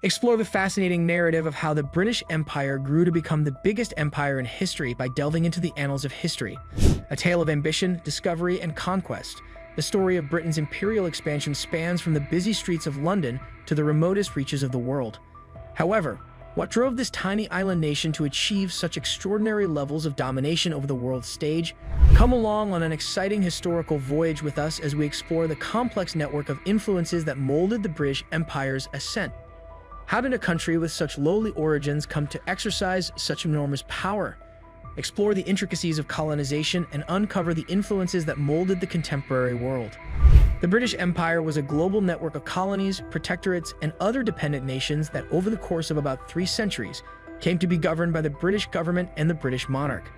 Explore the fascinating narrative of how the British Empire grew to become the biggest empire in history by delving into the annals of history. A tale of ambition, discovery, and conquest. The story of Britain's imperial expansion spans from the busy streets of London to the remotest reaches of the world. However, what drove this tiny island nation to achieve such extraordinary levels of domination over the world stage? Come along on an exciting historical voyage with us as we explore the complex network of influences that molded the British Empire's ascent. How did a country with such lowly origins come to exercise such enormous power? Explore the intricacies of colonization and uncover the influences that molded the contemporary world. The British Empire was a global network of colonies, protectorates, and other dependent nations that over the course of about 3 centuries came to be governed by the British government and the British monarch.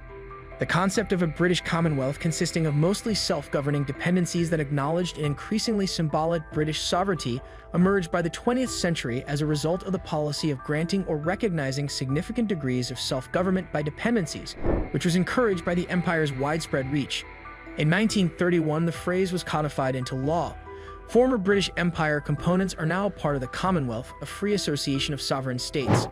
The concept of a British Commonwealth consisting of mostly self-governing dependencies that acknowledged an increasingly symbolic British sovereignty emerged by the 20th century as a result of the policy of granting or recognizing significant degrees of self-government by dependencies, which was encouraged by the empire's widespread reach. In 1931, the phrase was codified into law. Former British Empire components are now a part of the Commonwealth, a free association of sovereign states.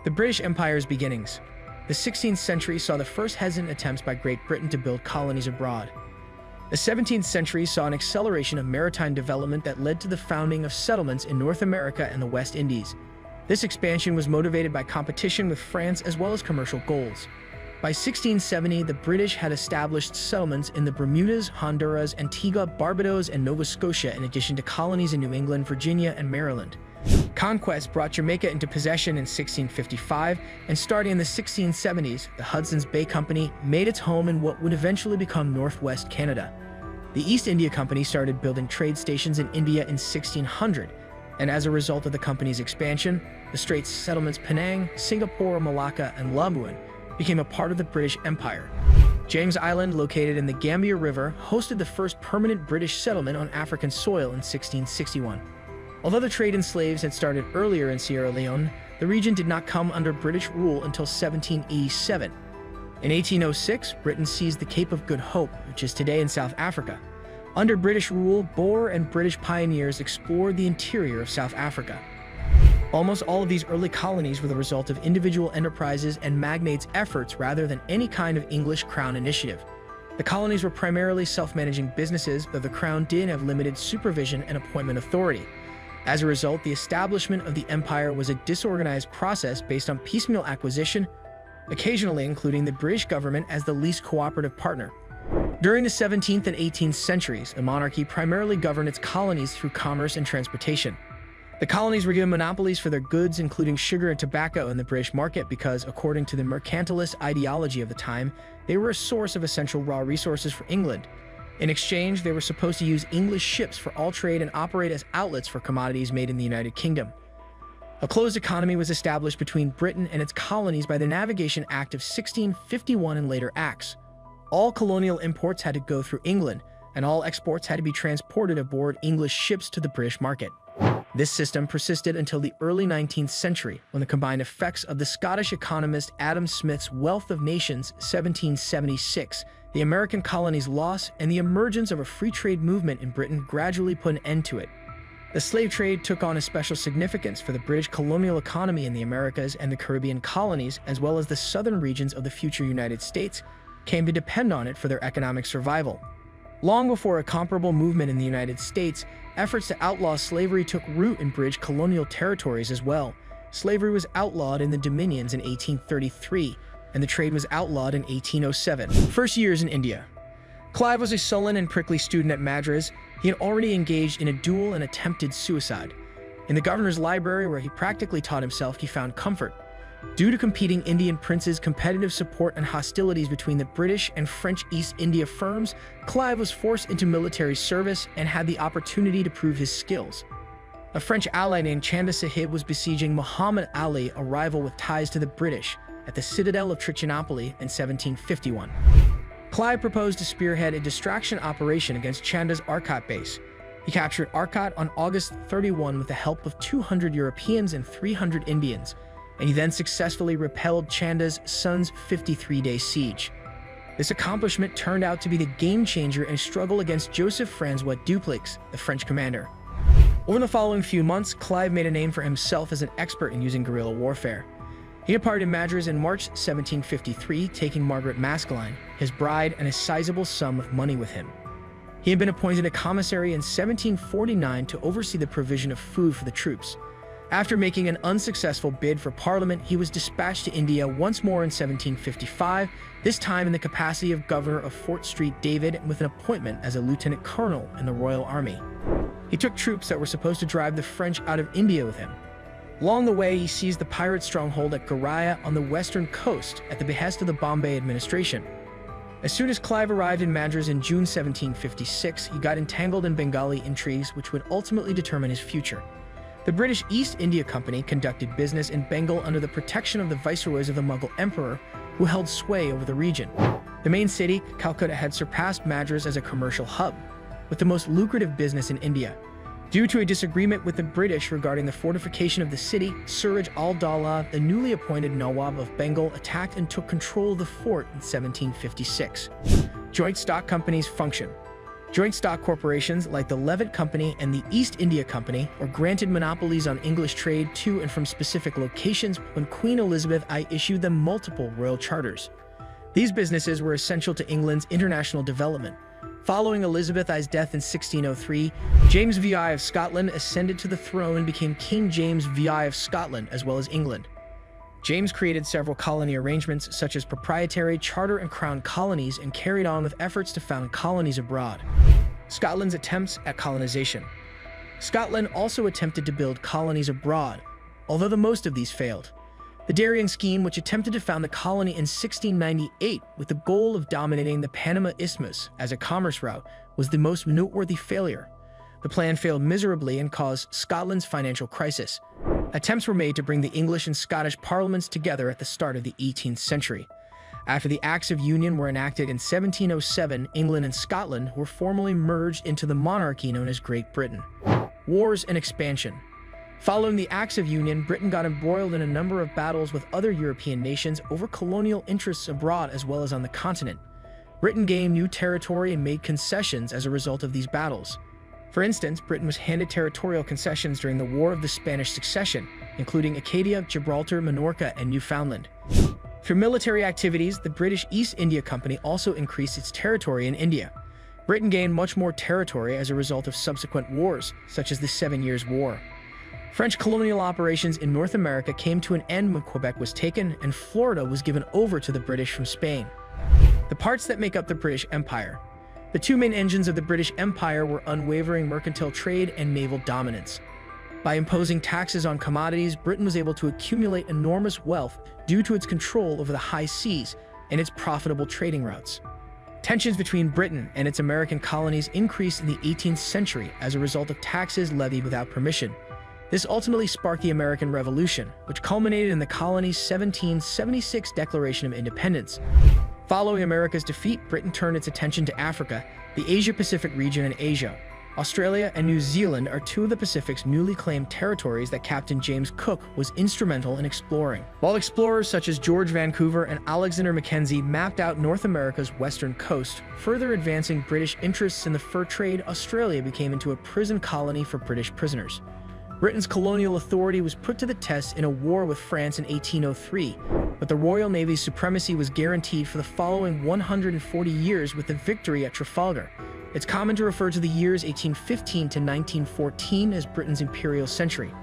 The British Empire's beginnings. The 16th century saw the first hesitant attempts by Great Britain to build colonies abroad. The 17th century saw an acceleration of maritime development that led to the founding of settlements in North America and the West Indies. This expansion was motivated by competition with France as well as commercial goals. By 1670, the British had established settlements in the Bermudas, Honduras, Antigua, Barbados, and Nova Scotia, in addition to colonies in New England, Virginia, and Maryland. Conquest brought Jamaica into possession in 1655, and starting in the 1670s, the Hudson's Bay Company made its home in what would eventually become Northwest Canada. The East India Company started building trade stations in India in 1600, and as a result of the company's expansion, the Straits settlements Penang, Singapore, Malacca, and Labuan became a part of the British Empire. James Island, located in the Gambia River, hosted the first permanent British settlement on African soil in 1661. Although the trade in slaves had started earlier in Sierra Leone, the region did not come under British rule until 1787. In 1806, Britain seized the Cape of Good Hope, which is today in South Africa. Under British rule, Boer and British pioneers explored the interior of South Africa. Almost all of these early colonies were the result of individual enterprises and magnates' efforts rather than any kind of English Crown initiative. The colonies were primarily self-managing businesses, though the Crown did have limited supervision and appointment authority. As a result, the establishment of the empire was a disorganized process based on piecemeal acquisition, occasionally including the British government as the least cooperative partner. During the 17th and 18th centuries, the monarchy primarily governed its colonies through commerce and transportation. The colonies were given monopolies for their goods, including sugar and tobacco, in the British market because, according to the mercantilist ideology of the time, they were a source of essential raw resources for England. In exchange, they were supposed to use English ships for all trade and operate as outlets for commodities made in the United Kingdom. A closed economy was established between Britain and its colonies by the Navigation Act of 1651 and later acts. All colonial imports had to go through England, and all exports had to be transported aboard English ships to the British market. This system persisted until the early 19th century, when the combined effects of the Scottish economist Adam Smith's Wealth of Nations, 1776, the American colonies' loss, and the emergence of a free trade movement in Britain gradually put an end to it. The slave trade took on a special significance for the British colonial economy in the Americas, and the Caribbean colonies, as well as the southern regions of the future United States, came to depend on it for their economic survival. Long before a comparable movement in the United States, efforts to outlaw slavery took root in British colonial territories as well. Slavery was outlawed in the Dominions in 1833, and the trade was outlawed in 1807. First years in India. Clive was a sullen and prickly student at Madras. He had already engaged in a duel and attempted suicide. In the governor's library, where he practically taught himself, he found comfort. Due to competing Indian princes, competitive support, and hostilities between the British and French East India firms, Clive was forced into military service and had the opportunity to prove his skills. A French ally named Chanda Sahib was besieging Muhammad Ali, a rival with ties to the British, at the citadel of Trichinopoli in 1751. Clive proposed to spearhead a distraction operation against Chanda's Arcot base. He captured Arcot on August 31 with the help of 200 Europeans and 300 Indians, and he then successfully repelled Chanda's son's 53-day siege. This accomplishment turned out to be the game-changer in a struggle against Joseph François Dupleix, the French commander. Over the following few months, Clive made a name for himself as an expert in using guerrilla warfare. He departed Madras in March 1753, taking Margaret Maskelyne, his bride, and a sizable sum of money with him. He had been appointed a commissary in 1749 to oversee the provision of food for the troops. After making an unsuccessful bid for Parliament, he was dispatched to India once more in 1755, this time in the capacity of governor of Fort St. David and with an appointment as a lieutenant colonel in the Royal Army. He took troops that were supposed to drive the French out of India with him. Along the way, he seized the pirate stronghold at Garaya on the western coast at the behest of the Bombay administration. As soon as Clive arrived in Madras in June 1756, he got entangled in Bengali intrigues which would ultimately determine his future. The British East India Company conducted business in Bengal under the protection of the viceroys of the Mughal emperor, who held sway over the region. The main city, Calcutta, had surpassed Madras as a commercial hub, with the most lucrative business in India. Due to a disagreement with the British regarding the fortification of the city, Suraj al-Dawla, the newly appointed Nawab of Bengal, attacked and took control of the fort in 1756. Joint stock companies function. Joint stock corporations like the Levant Company and the East India Company were granted monopolies on English trade to and from specific locations when Queen Elizabeth I issued them multiple royal charters. These businesses were essential to England's international development. Following Elizabeth I's death in 1603, James VI of Scotland ascended to the throne and became King James VI of Scotland as well as England. James created several colony arrangements such as proprietary, charter, and crown colonies and carried on with efforts to found colonies abroad. Scotland's attempts at colonization. Scotland also attempted to build colonies abroad, although the most of these failed. The Darien scheme, which attempted to found the colony in 1698 with the goal of dominating the Panama Isthmus as a commerce route, was the most noteworthy failure. The plan failed miserably and caused Scotland's financial crisis. Attempts were made to bring the English and Scottish parliaments together at the start of the 18th century. After the Acts of Union were enacted in 1707, England and Scotland were formally merged into the monarchy known as Great Britain. Wars and expansion. Following the Acts of Union, Britain got embroiled in a number of battles with other European nations over colonial interests abroad as well as on the continent. Britain gained new territory and made concessions as a result of these battles. For instance, Britain was handed territorial concessions during the War of the Spanish Succession, including Acadia, Gibraltar, Minorca, and Newfoundland. Through military activities, the British East India Company also increased its territory in India. Britain gained much more territory as a result of subsequent wars, such as the 7 Years' War. French colonial operations in North America came to an end when Quebec was taken and Florida was given over to the British from Spain. The parts that make up the British Empire. The two main engines of the British Empire were unwavering mercantile trade and naval dominance. By imposing taxes on commodities, Britain was able to accumulate enormous wealth due to its control over the high seas and its profitable trading routes. Tensions between Britain and its American colonies increased in the 18th century as a result of taxes levied without permission. This ultimately sparked the American Revolution, which culminated in the colony's 1776 Declaration of Independence. Following America's defeat, Britain turned its attention to Africa, the Asia-Pacific region, and Asia. Australia and New Zealand are two of the Pacific's newly claimed territories that Captain James Cook was instrumental in exploring. While explorers such as George Vancouver and Alexander Mackenzie mapped out North America's western coast, further advancing British interests in the fur trade, Australia became into a prison colony for British prisoners. Britain's colonial authority was put to the test in a war with France in 1803, but the Royal Navy's supremacy was guaranteed for the following 140 years with the victory at Trafalgar. It's common to refer to the years 1815 to 1914 as Britain's imperial century.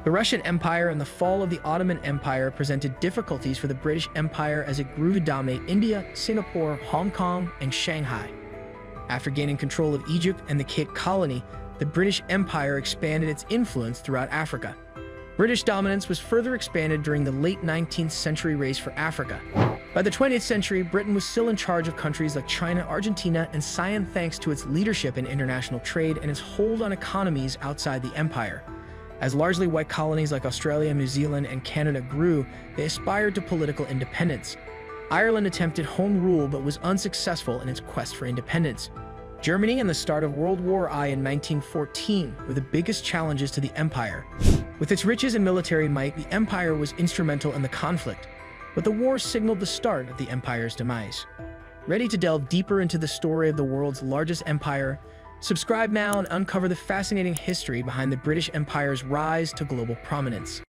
The Russian Empire and the fall of the Ottoman Empire presented difficulties for the British Empire as it grew to dominate India, Singapore, Hong Kong, and Shanghai. After gaining control of Egypt and the Cape Colony, the British Empire expanded its influence throughout Africa. British dominance was further expanded during the late 19th century race for Africa. By the 20th century, Britain was still in charge of countries like China, Argentina, and Siam thanks to its leadership in international trade and its hold on economies outside the empire. As largely white colonies like Australia, New Zealand, and Canada grew, they aspired to political independence. Ireland attempted home rule but was unsuccessful in its quest for independence. Germany and the start of World War I in 1914 were the biggest challenges to the empire. With its riches and military might, the empire was instrumental in the conflict, but the war signaled the start of the empire's demise. Ready to delve deeper into the story of the world's largest empire? Subscribe now and uncover the fascinating history behind the British Empire's rise to global prominence.